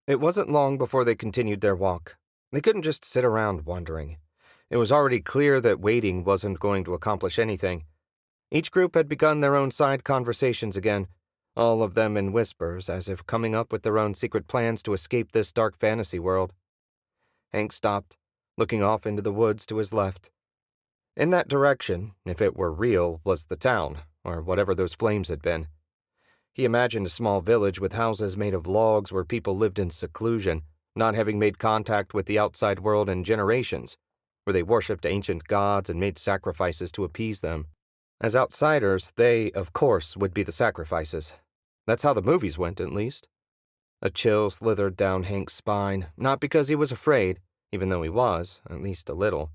It wasn't long before they continued their walk. They couldn't just sit around wondering. It was already clear that waiting wasn't going to accomplish anything. Each group had begun their own side conversations again, all of them in whispers, as if coming up with their own secret plans to escape this dark fantasy world. Hank stopped, looking off into the woods to his left. In that direction, if it were real, was the town, or whatever those flames had been. He imagined a small village with houses made of logs where people lived in seclusion, not having made contact with the outside world in generations, where they worshipped ancient gods and made sacrifices to appease them. As outsiders, they, of course, would be the sacrifices. That's how the movies went, at least. A chill slithered down Hank's spine, not because he was afraid, even though he was, at least a little,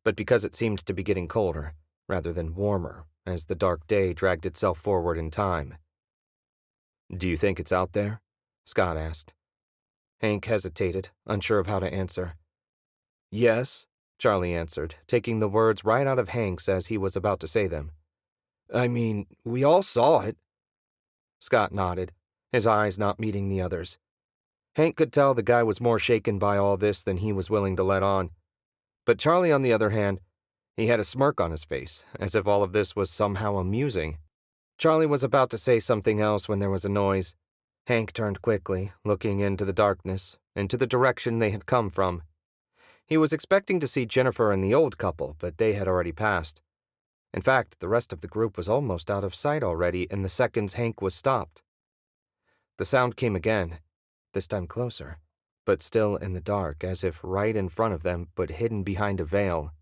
but because it seemed to be getting colder, rather than warmer, as the dark day dragged itself forward in time. "Do you think it's out there?" Scott asked. Hank hesitated, unsure of how to answer. "Yes," Charlie answered, taking the words right out of Hank's as he was about to say them. "I mean, we all saw it." Scott nodded, his eyes not meeting the others. Hank could tell the guy was more shaken by all this than he was willing to let on. But Charlie, on the other hand, he had a smirk on his face, as if all of this was somehow amusing. Charlie was about to say something else when there was a noise. Hank turned quickly, looking into the darkness, into the direction they had come from. He was expecting to see Jennifer and the old couple, but they had already passed. In fact, the rest of the group was almost out of sight already in the seconds Hank was stopped. The sound came again, this time closer, but still in the dark, as if right in front of them, but hidden behind a veil.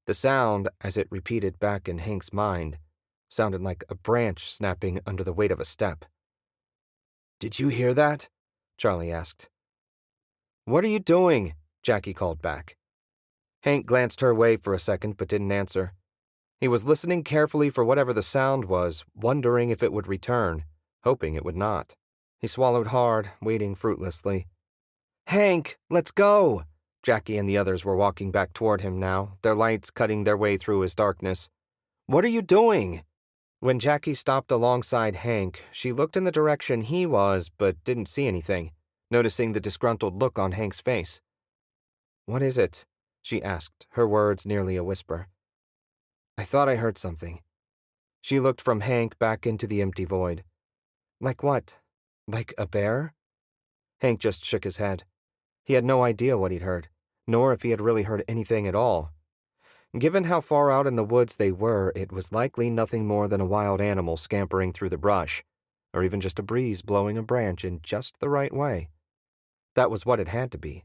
The sound, as it repeated back in Hank's mind, sounded like a branch snapping under the weight of a step. "Did you hear that?" Charlie asked. "What are you doing?" Jackie called back. Hank glanced her way for a second but didn't answer. He was listening carefully for whatever the sound was, wondering if it would return, hoping it would not. He swallowed hard, waiting fruitlessly. "Hank, let's go!" Jackie and the others were walking back toward him now, their lights cutting their way through his darkness. "What are you doing?" When Jackie stopped alongside Hank, she looked in the direction he was, but didn't see anything, noticing the disgruntled look on Hank's face. "What is it?" she asked, her words nearly a whisper. "I thought I heard something." She looked from Hank back into the empty void. "Like what? Like a bear?" Hank just shook his head. He had no idea what he'd heard, nor if he had really heard anything at all. Given how far out in the woods they were, it was likely nothing more than a wild animal scampering through the brush, or even just a breeze blowing a branch in just the right way. That was what it had to be.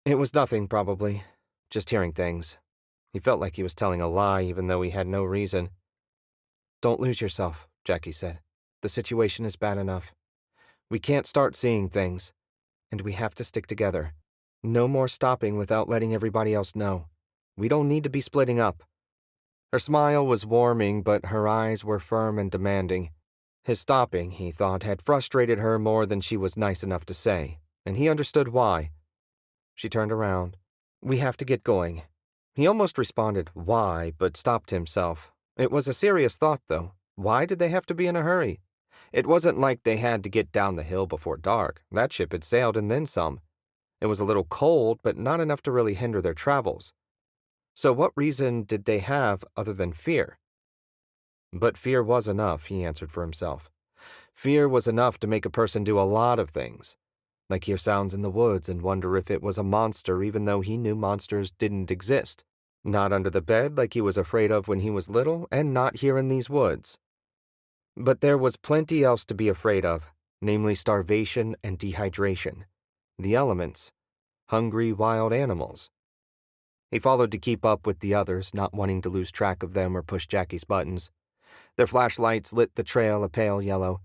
It was nothing, probably, just hearing things. He felt like he was telling a lie, even though he had no reason. "Don't lose yourself," Jackie said. "The situation is bad enough. We can't start seeing things, and we have to stick together. No more stopping without letting everybody else know. We don't need to be splitting up." Her smile was warming, but her eyes were firm and demanding. His stopping, he thought, had frustrated her more than she was nice enough to say, and he understood why. She turned around. "We have to get going." He almost responded, "Why?" but stopped himself. It was a serious thought, though. Why did they have to be in a hurry? It wasn't like they had to get down the hill before dark. That ship had sailed and then some. It was a little cold, but not enough to really hinder their travels. So what reason did they have other than fear? But fear was enough, he answered for himself. Fear was enough to make a person do a lot of things, like hear sounds in the woods and wonder if it was a monster even though he knew monsters didn't exist. Not under the bed like he was afraid of when he was little, and not here in these woods. But there was plenty else to be afraid of, namely starvation and dehydration. The elements. Hungry wild animals. He followed to keep up with the others, not wanting to lose track of them or push Jackie's buttons. Their flashlights lit the trail a pale yellow.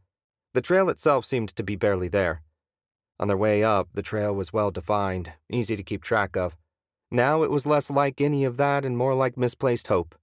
The trail itself seemed to be barely there. On their way up, the trail was well defined, easy to keep track of. Now it was less like any of that and more like misplaced hope.